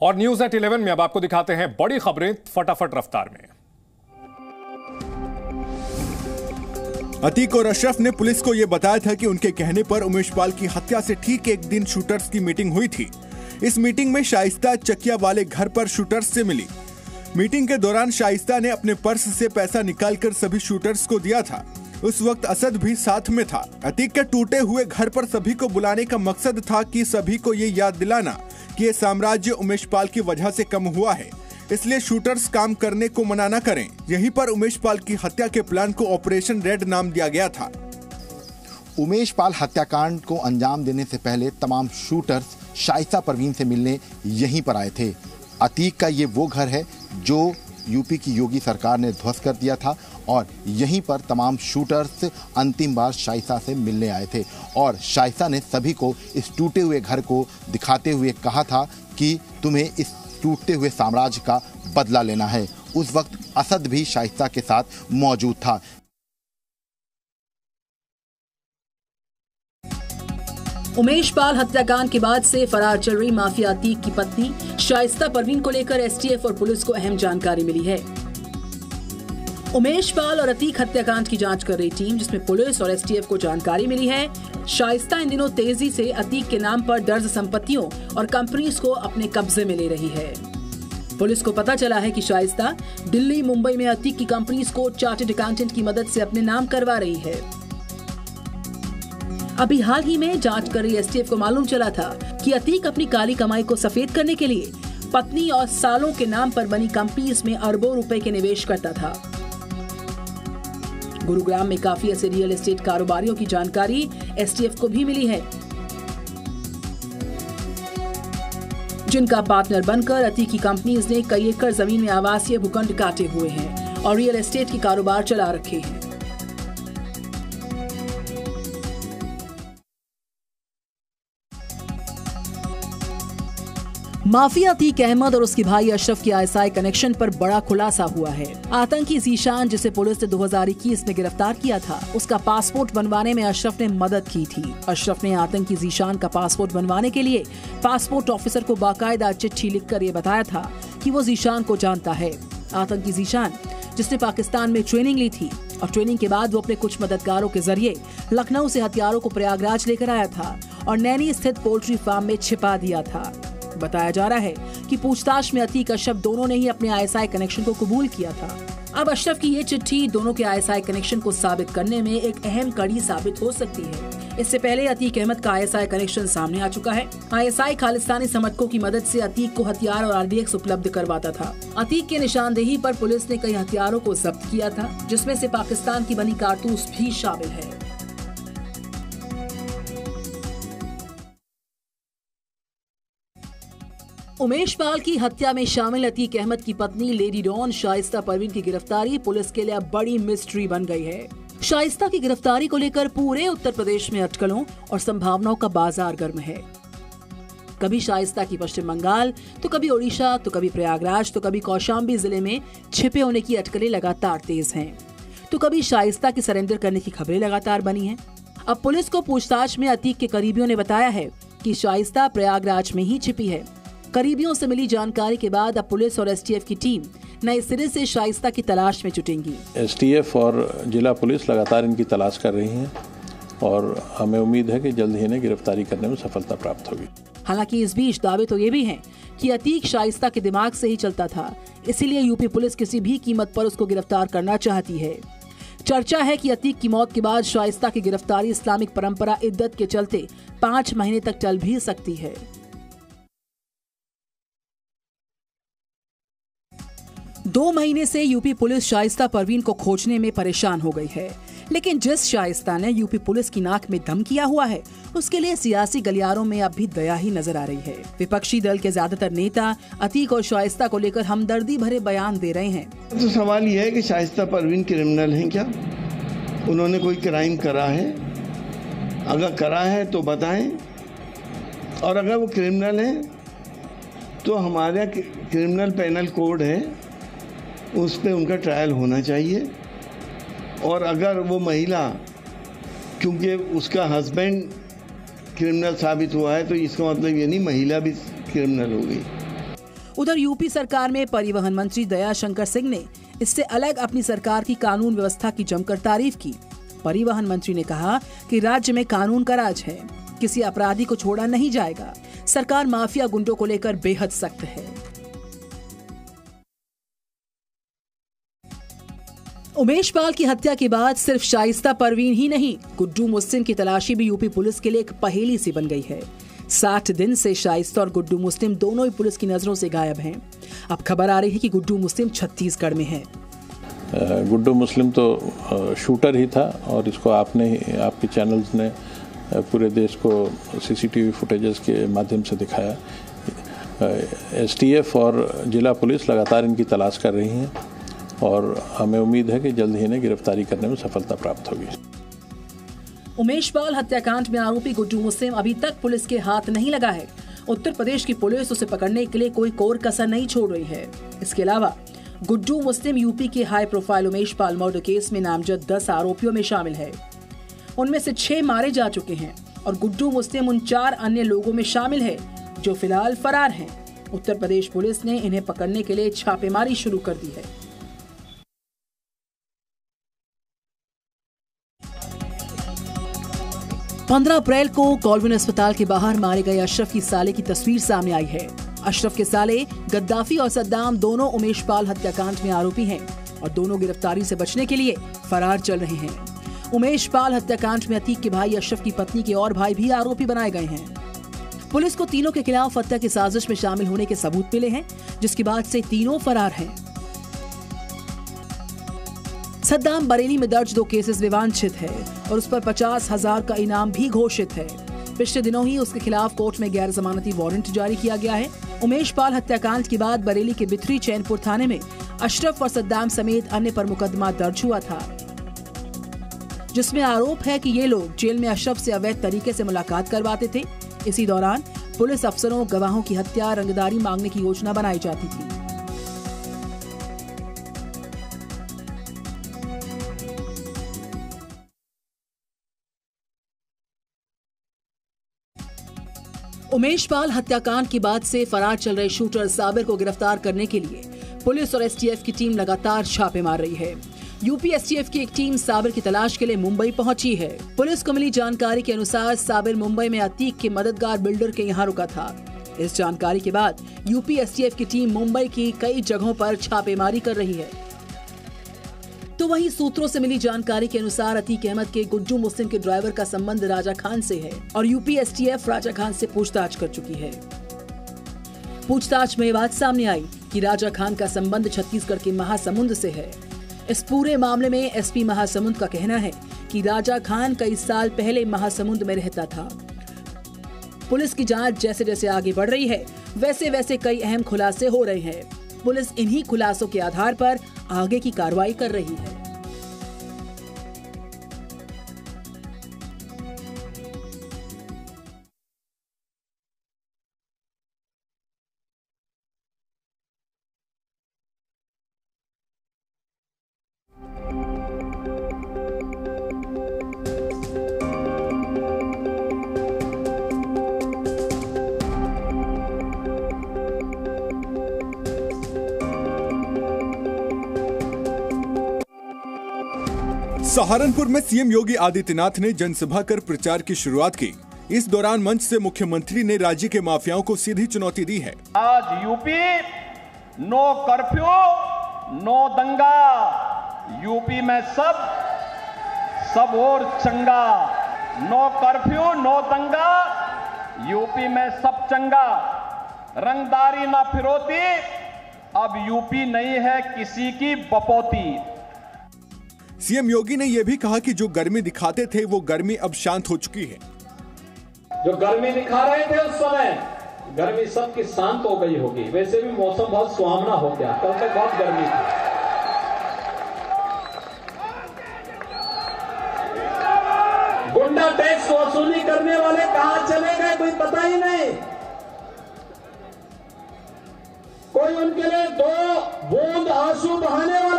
और news at 11 में अब आपको दिखाते हैं बड़ी खबरें फटाफट रफ्तार में। अतीक और अशरफ ने पुलिस को यह बताया था कि उनके कहने पर उमेश पाल की हत्या से ठीक एक दिन शूटर्स की मीटिंग हुई थी। इस मीटिंग में शाइस्ता चकिया वाले घर पर शूटर्स से मिली। मीटिंग के दौरान शाइस्ता ने अपने पर्स से पैसा निकालकर सभी शूटर्स को दिया था। उस वक्त असद भी साथ में था। अतीक के टूटे हुए घर पर सभी को बुलाने का मकसद था कि सभी को ये याद दिलाना कि ये साम्राज्य उमेश पाल की वजह से कम हुआ है, इसलिए शूटर्स काम करने को मना न करें। यहीं पर उमेश पाल की हत्या के प्लान को ऑपरेशन रेड नाम दिया गया था। उमेश पाल हत्याकांड को अंजाम देने से पहले तमाम शूटर्स शाइस्ता परवीन से मिलने यहीं पर आए थे। अतीक का ये वो घर है जो यूपी की योगी सरकार ने ध्वस्त कर दिया था और यहीं पर तमाम शूटर्स अंतिम बार शाइस्ता से मिलने आए थे और शाइस्ता ने सभी को इस टूटे हुए घर को दिखाते हुए कहा था कि तुम्हें इस टूटते हुए साम्राज्य का बदला लेना है। उस वक्त असद भी शाइस्ता के साथ मौजूद था। उमेश पाल हत्याकांड के बाद से फरार चल रही माफिया अतीक की पत्नी शाइस्ता परवीन को लेकर एसटीएफ और पुलिस को अहम जानकारी मिली है। उमेश पाल और अतीक हत्याकांड की जांच कर रही टीम, जिसमें पुलिस और एसटीएफ को जानकारी मिली है शाइस्ता इन दिनों तेजी से अतीक के नाम पर दर्ज संपत्तियों और कंपनीज को अपने कब्जे में ले रही है। पुलिस को पता चला है कि शाइस्ता दिल्ली मुंबई में अतीक की कंपनीज को चार्टर्ड अकाउंटेंट की मदद से अपने नाम करवा रही है। अभी हाल ही में जांच कर रही एसटीएफ को मालूम चला था कि अतीक अपनी काली कमाई को सफेद करने के लिए पत्नी और सालों के नाम पर बनी कंपनीज में अरबों रुपए के निवेश करता था। गुरुग्राम में काफी ऐसे रियल एस्टेट कारोबारियों की जानकारी एसटीएफ को भी मिली है, जिनका पार्टनर बनकर अतीक की कंपनीज ने कई एकड़ जमीन में आवासीय भूखंड काटे हुए हैं और रियल एस्टेट की कारोबार चला रखे हैं। माफिया अतीक अहमद और उसके भाई अशरफ के आईएसआई कनेक्शन पर बड़ा खुलासा हुआ है। आतंकी जीशान, जिसे पुलिस ने 2021 में गिरफ्तार किया था, उसका पासपोर्ट बनवाने में अशरफ ने मदद की थी। अशरफ ने आतंकी जीशान का पासपोर्ट बनवाने के लिए पासपोर्ट ऑफिसर को बाकायदा चिट्ठी लिखकर ये बताया था कि वो जीशान को जानता है। आतंकी जीशान, जिसने पाकिस्तान में ट्रेनिंग ली थी और ट्रेनिंग के बाद वो अपने कुछ मददगारों के जरिए लखनऊ से हथियारों को प्रयागराज लेकर आया था और नैनी स्थित पोल्ट्री फार्म में छिपा दिया था। बताया जा रहा है कि पूछताछ में अतीक अशरफ दोनों ने ही अपने आईएसआई कनेक्शन को कबूल किया था। अब अशरफ की ये चिट्ठी दोनों के आईएसआई कनेक्शन को साबित करने में एक अहम कड़ी साबित हो सकती है। इससे पहले अतीक अहमद का आईएसआई कनेक्शन सामने आ चुका है। आईएसआई खालिस्तानी समर्थकों की मदद से अतीक को हथियार और आरडीएक्स उपलब्ध करवाता था। अतीक के निशानदेही पर पुलिस ने कई हथियारों को जब्त किया था, जिसमें से पाकिस्तान की बनी कारतूस भी शामिल है। उमेश पाल की हत्या में शामिल अतीक अहमद की पत्नी लेडी डॉन शाइस्ता परवीन की गिरफ्तारी पुलिस के लिए अब बड़ी मिस्ट्री बन गई है। शाइस्ता की गिरफ्तारी को लेकर पूरे उत्तर प्रदेश में अटकलों और संभावनाओं का बाजार गर्म है। कभी शाइस्ता की पश्चिम बंगाल, तो कभी ओडिशा, तो कभी प्रयागराज, तो कभी कौशाम्बी जिले में छिपे होने की अटकलें लगातार तेज हैं, तो कभी शाइस्ता की सरेंडर करने की खबरें लगातार बनी हैं। अब पुलिस को पूछताछ में अतीक के करीबियों ने बताया है कि शाइस्ता प्रयागराज में ही छिपी है। करीबियों से मिली जानकारी के बाद अब पुलिस और एसटीएफ की टीम नए सिरे से शाइस्ता की तलाश में जुटेंगी। एसटीएफ और जिला पुलिस लगातार इनकी तलाश कर रही हैं और हमें उम्मीद है कि जल्द ही इन्हें गिरफ्तारी करने में सफलता प्राप्त होगी। हालांकि इस बीच दावे तो ये भी हैं कि अतीक शाइस्ता के दिमाग से ही चलता था, इसीलिए यूपी पुलिस किसी भी कीमत पर उसको गिरफ्तार करना चाहती है। चर्चा है कि अतीक की मौत के बाद शाइस्ता की गिरफ्तारी इस्लामिक परंपरा इद्दत के चलते 5 महीने तक टल भी सकती है। 2 महीने से यूपी पुलिस शाइस्ता परवीन को खोजने में परेशान हो गई है, लेकिन जिस शाइस्ता ने यूपी पुलिस की नाक में दम किया हुआ है, उसके लिए सियासी गलियारों में अब भी दया ही नजर आ रही है। विपक्षी दल के ज्यादातर नेता अतीक और शाइस्ता को लेकर हमदर्दी भरे बयान दे रहे हैं। तो सवाल यह है कि शाइस्ता परवीन क्रिमिनल हैं क्या? उन्होंने कोई क्राइम करा है? अगर करा है तो बताएं, और अगर वो क्रिमिनल हैं तो हमारा क्रिमिनल पेनल कोड है, उस पर उनका ट्रायल होना चाहिए। और अगर वो महिला, क्योंकि उसका हस्बैंड क्रिमिनल साबित हुआ है, तो इसका मतलब ये नहीं महिला भी क्रिमिनल हो गई। उधर यूपी सरकार में परिवहन मंत्री दयाशंकर सिंह ने इससे अलग अपनी सरकार की कानून व्यवस्था की जमकर तारीफ की। परिवहन मंत्री ने कहा कि राज्य में कानून का राज है, किसी अपराधी को छोड़ा नहीं जाएगा। सरकार माफिया गुंडों को लेकर बेहद सख्त है। उमेश पाल की हत्या के बाद सिर्फ शाइस्ता परवीन ही नहीं, गुड्डू मुस्लिम की तलाशी भी यूपी पुलिस के लिए एक पहेली सी बन गई है। 60 दिन से शाइस्ता और गुड्डू मुस्लिम दोनों ही पुलिस की नजरों से गायब हैं। अब खबर आ रही है कि गुड्डू मुस्लिम छत्तीसगढ़ में है। गुड्डू मुस्लिम तो शूटर ही था और इसको आपके चैनल्स ने पूरे देश को सीसीटीवी फुटेजेस के माध्यम से दिखाया। एसटीएफ और जिला पुलिस लगातार इनकी तलाश कर रही हैं और हमें उम्मीद है कि जल्द ही इन्हें गिरफ्तारी करने में सफलता प्राप्त होगी। उमेश पाल हत्याकांड में आरोपी गुड्डू मुस्लिम अभी तक पुलिस के हाथ नहीं लगा है। उत्तर प्रदेश की पुलिस उसे पकड़ने के लिए कोई कोर कसर नहीं छोड़ रही है। इसके अलावा गुड्डू मुस्लिम यूपी के high profile Umesh Pal murder case में नामजद 10 आरोपियों में शामिल है। उनमें से 6 मारे जा चुके हैं और गुड्डू मुस्लिम उन 4 अन्य लोगों में शामिल है जो फिलहाल फरार हैं। उत्तर प्रदेश पुलिस ने इन्हें पकड़ने के लिए छापेमारी शुरू कर दी है। 15 अप्रैल को कॉलविन अस्पताल के बाहर मारे गए अशरफ की साले की तस्वीर सामने आई है। अशरफ के साले गद्दाफी और सद्दाम दोनों उमेश पाल हत्याकांड में आरोपी हैं और दोनों गिरफ्तारी से बचने के लिए फरार चल रहे हैं। उमेश पाल हत्याकांड में अतीक के भाई अशरफ की पत्नी के और भाई भी आरोपी बनाए गए हैं। पुलिस को तीनों के खिलाफ हत्या की साजिश में शामिल होने के सबूत मिले हैं, जिसके बाद से तीनों फरार हैं। सद्दाम बरेली में दर्ज 2 केसेस विवांछित है और उस पर 50,000 का इनाम भी घोषित है। पिछले दिनों ही उसके खिलाफ कोर्ट में गैर जमानती वारंट जारी किया गया है। उमेश पाल हत्याकांड के बाद बरेली के बिथरी चैनपुर थाने में अशरफ और सद्दाम समेत अन्य पर मुकदमा दर्ज हुआ था, जिसमें आरोप है कि ये लोग जेल में अशरफ से अवैध तरीके से मुलाकात करवाते थे। इसी दौरान पुलिस अफसरों गवाहों की हत्या, रंगदारी मांगने की योजना बनाई जाती थी। उमेश पाल हत्याकांड के बाद से फरार चल रहे शूटर साबिर को गिरफ्तार करने के लिए पुलिस और एसटीएफ की टीम लगातार छापे मार रही है। यूपी एसटीएफ की एक टीम साबिर की तलाश के लिए मुंबई पहुंची है। पुलिस को मिली जानकारी के अनुसार साबिर मुंबई में अतीक के मददगार बिल्डर के यहां रुका था। इस जानकारी के बाद यूपी एसटीएफ की टीम मुंबई की कई जगहों पर छापेमारी कर रही है। तो वहीं सूत्रों से मिली जानकारी के अनुसार अतीक अहमद के गुड्डू मुस्लिम के ड्राइवर का संबंध राजा खान से है और यूपी एसटीएफ राजा खान से पूछताछ कर चुकी है। पूछताछ में बात सामने आई कि राजा खान का संबंध छत्तीसगढ़ के महासमुंद से है। इस पूरे मामले में एसपी महासमुंद का कहना है कि राजा खान कई साल पहले महासमुंद में रहता था। पुलिस की जांच जैसे जैसे आगे बढ़ रही है, वैसे वैसे कई अहम खुलासे हो रहे हैं। पुलिस इन्हीं खुलासों के आधार पर आगे की कार्रवाई कर रही है। सहारनपुर में सीएम योगी आदित्यनाथ ने जनसभा कर प्रचार की शुरुआत की। इस दौरान मंच से मुख्यमंत्री ने राज्य के माफियाओं को सीधी चुनौती दी है। आज यूपी नो कर्फ्यू, नो दंगा। यूपी में सब और चंगा। नो कर्फ्यू, नो दंगा। यूपी में सब चंगा। रंगदारी ना फिरौती। अब यूपी नहीं है किसी की बपौती। सीएम योगी ने यह भी कहा कि जो गर्मी दिखाते थे वो गर्मी अब शांत हो चुकी है। जो गर्मी दिखा रहे थे उस समय, गर्मी सबकी शांत हो गई होगी। वैसे भी मौसम बहुत सुहावना हो गया, कल तक बहुत गर्मी थी। गुंडा टैक्स वसूली करने वाले कहां चले गए कोई पता ही नहीं। कोई उनके लिए 2 बूंद आंसू बहाने वाला